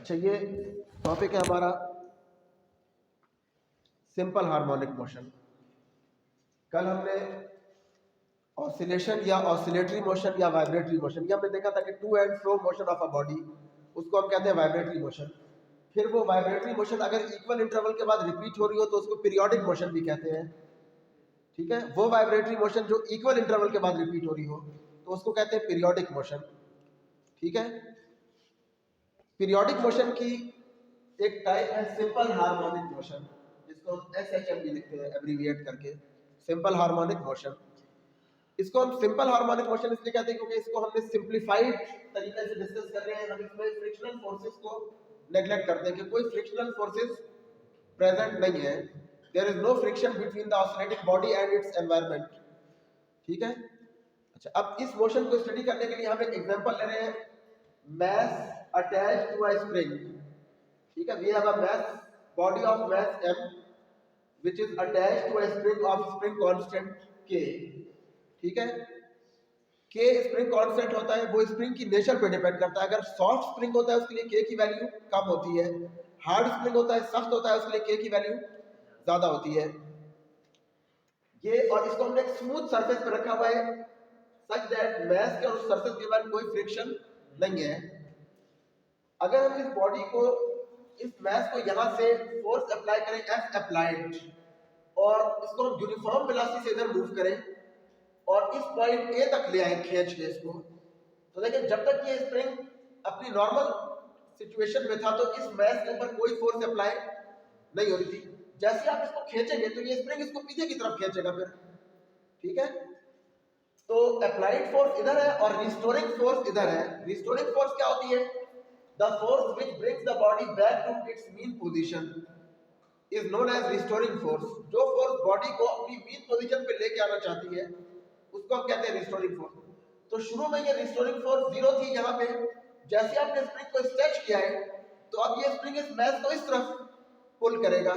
अच्छा, ये टॉपिक है हमारा सिंपल हार्मोनिक मोशन। कल हमने ऑसिलेशन या ऑसिलेटरी मोशन या वाइब्रेटरी मोशन, ये हमने देखा था कि to and fro motion of a body, उसको हम कहते हैं वाइब्रेटरी मोशन। फिर वो वाइब्रेटरी मोशन अगर इक्वल इंटरवल के बाद रिपीट हो रही हो तो उसको पीरियोडिक मोशन भी कहते हैं। ठीक है, वो वाइब्रेटरी मोशन जो इक्वल इंटरवल के बाद रिपीट हो रही हो तो उसको कहते हैं पीरियोडिक मोशन। ठीक है, पीरियोडिक मोशन की एक टाइप है सिंपल हार्मोनिक मोशन, जिसको हम SHM भी लिखते हैं एब्रीविएट करके, सिंपल हार्मोनिक मोशन। इसको हम सिंपल हार्मोनिक मोशन इसलिए कहते हैं क्योंकि इसको हमने सिंप्लीफाइड तरीके से डिस्कस कर रहे हैं। हम इसमें फ्रिक्शनल फोर्सेस को नेग्लेक्ट करते हैं कि कोई फ्रिक्शनल फोर्सेस प्रेजेंट नहीं है। There is no friction between the oscillating body and its environment. ठीक है, अच्छा, अब इस मोशन को स्टडी करने के लिए हम एक एग्जांपल ले रहे हैं, mass attached to a spring. ठीक है, we have a mass body of mass m which is attached to a spring of spring constant k. ठीक है, k स्प्रिंग कांस्टेंट होता है, वो स्प्रिंग की नेचर पे डिपेंड करता है। अगर सॉफ्ट स्प्रिंग होता है उसके लिए k की वैल्यू कम होती है, हार्ड स्प्रिंग होता है, सख्त होता है, उसके लिए k की वैल्यू ज्यादा होती है। ये और इसको हमने एक स्मूथ सरफेस पे रखा हुआ है सच दैट मास के और उस सरफेस के बाद कोई फ्रिक्शन नहीं है। अगर हम इस बॉडी को, इस मास को यहां से फोर्स अप्लाई करें F अप्लाइड, और इसको हम यूनिफॉर्म वेलोसिटी से इधर मूव करें और इस पॉइंट A तक ले आए खींच के इसको, तो देखिए जब तक ये स्प्रिंग अपनी नॉर्मल सिचुएशन में था तो इस मास के ऊपर कोई फोर्स अप्लाई नहीं हो रही थी। जैसे आप इसको खींचेंगे तो ये स्प्रिंग इसको पीछे की तरफ खींचेगा फिर। ठीक है, तो अप्लाइड फोर्स इधर है और रिस्टोरिंग फोर्स इधर है। रिस्टोरिंग फोर्स क्या होती है? The force which brings the body back to its mean position is known as restoring force. जो फोर्स बॉडी को अपनी मीन पोजीशन पे लेके आना चाहती है उसको हम कहते हैं रिस्टोरिंग फोर्स। तो शुरू में ये रिस्टोरिंग फोर्स जीरो थी यहाँ पे, जैसे आपने स्प्रिंग को स्ट्रेच किया है तो अब ये स्प्रिंग इस मास को इस तरफ पुल करेगा।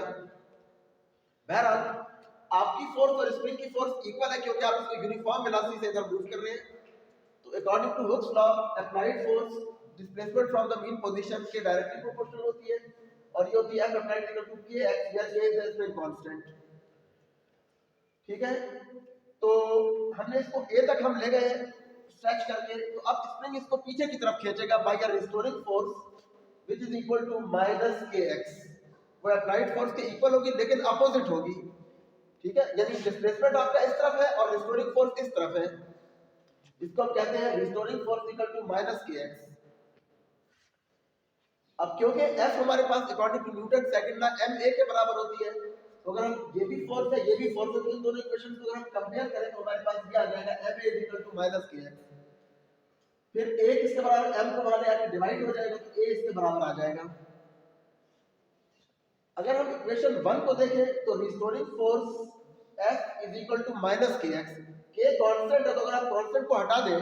बहरहाल आपकी फोर्स और स्प्रिंग की फोर्स इक्वल है क्योंकि आप इसको यूनिफॉर्म वेलोसिटी से इधर मूव कर रहे हैं। तो according to Hooke's law, applied force displacement from the mean position के डायरेक्टली प्रोपोर्शनल होती है, और ये होती है F applied equal to kx, या k is the spring constant. ठीक है, तो हमने इसको A तक हम ले गए स्ट्रेच करके, तो अब स्प्रिंग इसको पीछे की तरफ खींचेगा by a restoring force which is equal to -kx। वो अप्लाइड फोर्स के इक्वल होगी लेकिन अपोजिट होगी। ठीक है, यानी डिस्प्लेसमेंट आपका इस तरफ है और रिस्टोरिंग फोर्स इस तरफ है। इसको हम कहते हैं restoring force equal to -kx। अब क्योंकि F हमारे पास according to Newton second law ma के बराबर होती है, तो अगर हम ये भी फोर्स है ये भी फोर्स है तो इन दोनों इक्वेशन को अगर हम कंपेयर करें तो हमारे पास ये आ जाएगा ma -kx। फिर a किसके बराबर, m को वहां ले आके डिवाइड हो जाएगा तो a इसके बराबर आ जाएगा। अगर हम इक्वेशन 1 को देखें तो restoring force F is equal to -kx। k constant है तो अगर आप कांस्टेंट को हटा दें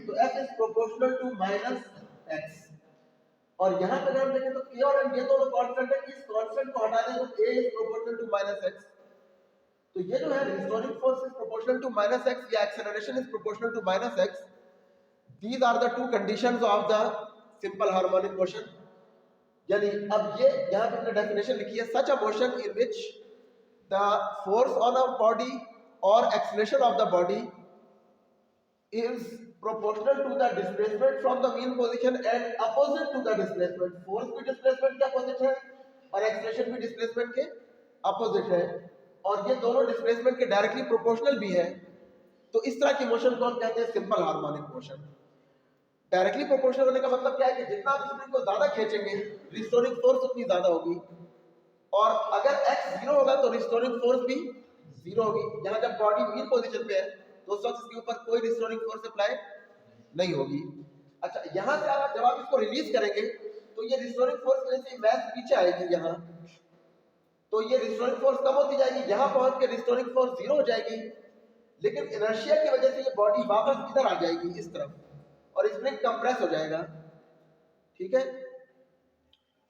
तो F is proportional to -x, और यहाँ पे हम देखें तो k और m ये दोनों कांस्टेंट है, इस कांस्टेंट को हटा दें तो a is proportional to -x। तो ये जो है restoring force is proportional to -x या acceleration is proportional to -x। These are the two conditions of the simple harmonic motion. यानी अब ये यहाँ पे हमने डेफिनेशन लिखी है, such a motion in which the force on a body और acceleration of the body is proportional to the displacement from the mean position and opposite to the displacement। force भी displacement के opposite है और acceleration भी displacement के opposite है, और ये दोनों displacement के directly proportional भी है। तो इस तरह की मोशन को हम कहते हैं simple harmonic motion. Directly proportional होने का मतलब क्या है कि जितना आप स्प्रिंग को ज्यादा खींचेंगे रिस्टोरिंग फोर्स उतनी ज्यादा होगी, और अगर x 0 होगा तो रिस्टोरिंग फोर्स भी 0 होगी। यहाँ जब बॉडी मीन पोजीशन पे है तो उस वक्त इसके ऊपर कोई रिस्टोरिंग फोर्स अप्लाई नहीं होगी। अच्छा, यहाँ से जब आप इसको रिलीज करेंगे तो ये रिस्टोरिंग फोर्स की वजह से मास पीछे आएगी यहाँ, तो ये रिस्टोरिंग फोर्स कम होती जाएगी, यहाँ पहुंच के रिस्टोरिंग फोर्स 0 हो जाएगी, लेकिन इनर्शिया की वजह से ये बॉडी वापस इधर आ जाएगी इस तरफ और स्प्रिंग कंप्रेस हो जाएगा। ठीक है,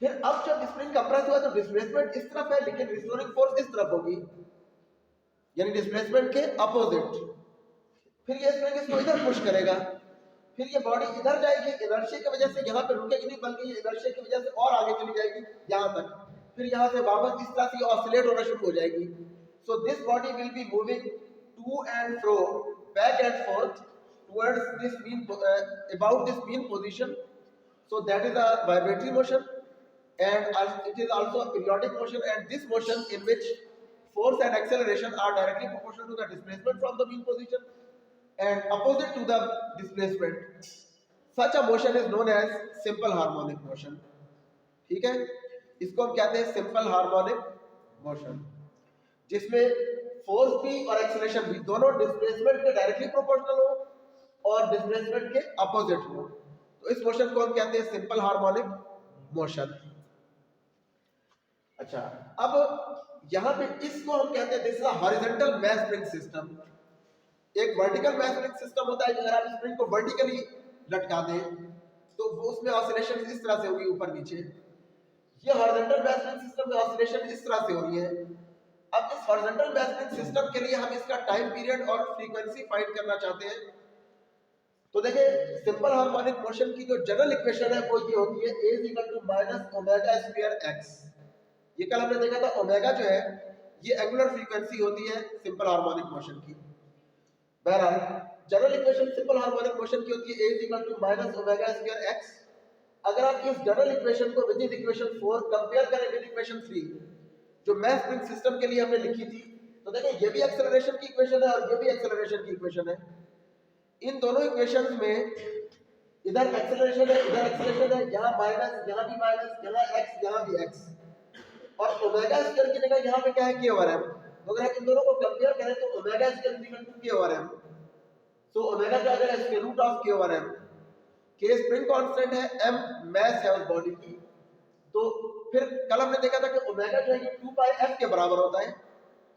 फिर अब जब स्प्रिंग कंप्रेस हुआ तो डिस्प्लेसमेंट इस तरफ है लेकिन रिस्टोरिंग फोर्स इस तरफ होगी, यानी डिस्प्लेसमेंट के अपोजिट। फिर ये स्प्रिंग इसको इधर पुश करेगा फिर ये बॉडी इधर जाएगी, इनर्शिया की वजह से यहाँ पे रुकेगी नहीं, बल्कि ये इनर्शिया की वजह से और आगे चली जाएगी यहाँ तक, फिर यहाँ से वापस इस तरह से ऑसिलेट होना शुरू हो जाएगी. So this body will be moving to and fro, back and forth towards this mean about this mean position. So that is a vibratory motion, and it is also a periodic motion, and this motion in which force and acceleration are directly proportional to the displacement from the mean position and opposite to the displacement. Such a motion is known as simple harmonic motion. ठीक है, इसको हम कहते हैं simple harmonic motion, जिसमें force भी और acceleration भी दोनों डिस्प्लेसमेंट के डायरेक्टली प्रोपोर्शनल हो और डिस्प्लेसमेंट के अपोजिट हो. तो इस मोशन को हम कहते हैं सिंपल हार्मोनिक मोशन. अच्छा, अब यहाँ पे इसको हम कहते हैं this is a horizontal mass spring system. एक वर्टिकल मैस स्प्रिंग सिस्टम होता है, अगर आप स्प्रिंग को वर्टिकली लटका दें तो वो उसमें ऑसिलेशन इस तरह से होगी ऊपर नीचे. ये हॉरिजॉन्टल मैस स्प्रिंग सिस्टम में ऑसिलेशन इस तरह से हो रही है. अब इस हॉरिजॉन्टल मैस स्प्रिंग सिस्टम के लिए हम इसका टाइम पीरियड और फ्रीक्वेंसी फाइंड करना चाहते हैं. तो देखिए, सिंपल हार्मोनिक मोशन की जो जनरल इक्वेशन है वो ये होती है a = -ω²x. ये कल हमने देखा था, ओमेगा जो है ये एंगुलर फ्रीक्वेंसी होती है सिंपल हार्मोनिक मोशन की. बहरहाल general equation simple harmonic motion की होती है a = -ω²x. अगर आप इस जनरल इक्वेशन को विद इक्वेशन 4 कंपेयर करें विद इक्वेशन 3 जो मैस स्प्रिंग सिस्टम के लिए हमने लिखी थी, तो देखिए ये भी एक्सेलरेशन की इक्वेशन है और ये भी एक्सेलरेशन की इक्वेशन है. इन दोनों इक्वेशंस में इधर एक्सेलरेशन है, इधर एक्सेलरेशन है, यहाँ माइनस, यहाँ भी माइनस, यहाँ x, यहाँ भी x, और ओमेगा स्क्वायर की जगह यहाँ पे क्या है k/m. तो अगर आप इन दोनों को कंपेयर करें तो omega square k/m. So omega क्या आ जाएगा, square root of k/m. k spring constant है, m मास है उस बॉडी की. तो फिर कल हमने देखा था कि ओमेगा जो है ये 2πf के बराबर होता है.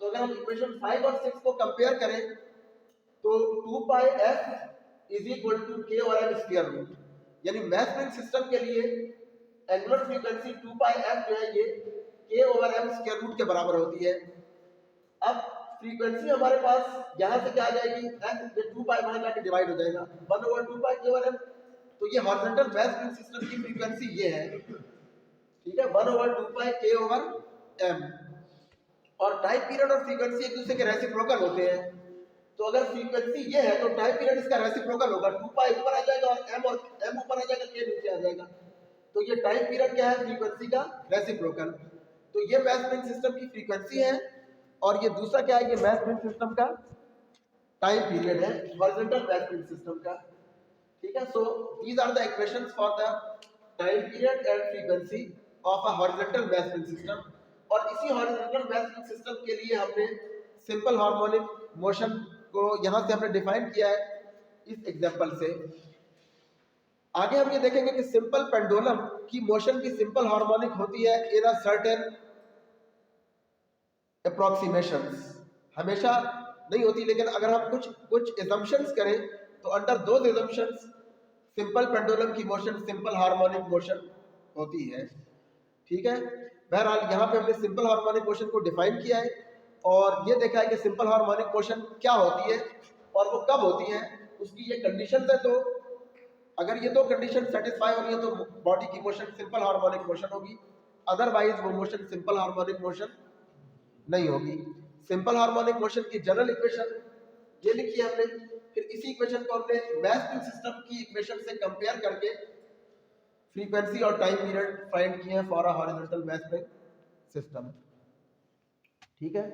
तो अगर हम इक्वेशन 5 और 6 को कंपेयर करें तो 2πf = k/m स्क्वायर रूट, यानी मैस स्प्रिंग सिस्टम के लिए एंगुलर फ्रीक्वेंसी 2πf जो है ये k/m स्क्वायर रूट के बराबर होती है. अब फ्रीक्वेंसी हमारे पास यहाँ से क्या आ जाएगी, f, ये 2π वहां जाके डिवाइड हो जाएगा 1/2π k/m. तो ये हॉरिजॉन्टल मैस स्प्रिंग सिस्टम की फ्रीक्वेंसी ये है, ठीक है, 1/2π k/m. और टाइम पीरियड और फ्रीक्वेंसी एक दूसरे के रेसिप्रोकल होते हैं. तो अगर फ्रीक्वेंसी ये है तो टाइम पीरियड इसका रेसिप्रोकल होगा, 2π ऊपर आ जाएगा और m ऊपर आ जाएगा, k नीचे आ जाएगा. तो ये टाइम पीरियड क्या है, फ्रीक्वेंसी का रेसिप्रोकल. तो ये मैस स्प्रिंग सिस्टम की फ्रीक्वेंसी है और ये दूसरा क्या है, ये मैस स्प्रिंग सिस्टम का टाइम पीरियड है, हॉरिजॉन्टल मैस स्प्रिंग सिस्टम का. ठीक है, so these are the equations for the time period and frequency of a horizontal mass spring system. और इसी हॉरिजॉन्टल मैस स्प्रिंग सिस्टम के लिए हमने सिंपल हार्मोनिक मोशन को यहां से हमने डिफाइन किया है इस एग्जांपल से. आगे हम ये देखेंगे कि सिंपल पेंडुलम की मोशन भी सिंपल हार्मोनिक होती है इन अ सर्टेन अप्रोक्सीमेशंस. हमेशा नहीं होती, लेकिन अगर हम कुछ assumptions करें तो under those assumptions simple pendulum की मोशन सिंपल हार्मोनिक मोशन होती है. ठीक है, बहरहाल यहाँ पे हमने सिंपल हार्मोनिक मोशन को डिफाइन किया है और ये देखा है कि सिंपल हार्मोनिक मोशन क्या होती है और वो कब होती है, उसकी ये कंडीशंस है. तो अगर ये दो कंडीशन सेटिस्फाई हो रही है तो बॉडी की मोशन सिंपल हार्मोनिक मोशन होगी, अदरवाइज वो मोशन सिंपल हार्मोनिक मोशन नहीं होगी. सिंपल हार्मोनिक मोशन की जनरल इक्वेशन ये लिखी है हमने. फिर इसी इक्वेशन को हमने मैस स्प्रिंग सिस्टम की इक्वेशन से कंपेयर करके फ्रीक्वेंसी और टाइम पीरियड फाइंड किए हैं for a horizontal mass spring system. ठीक है,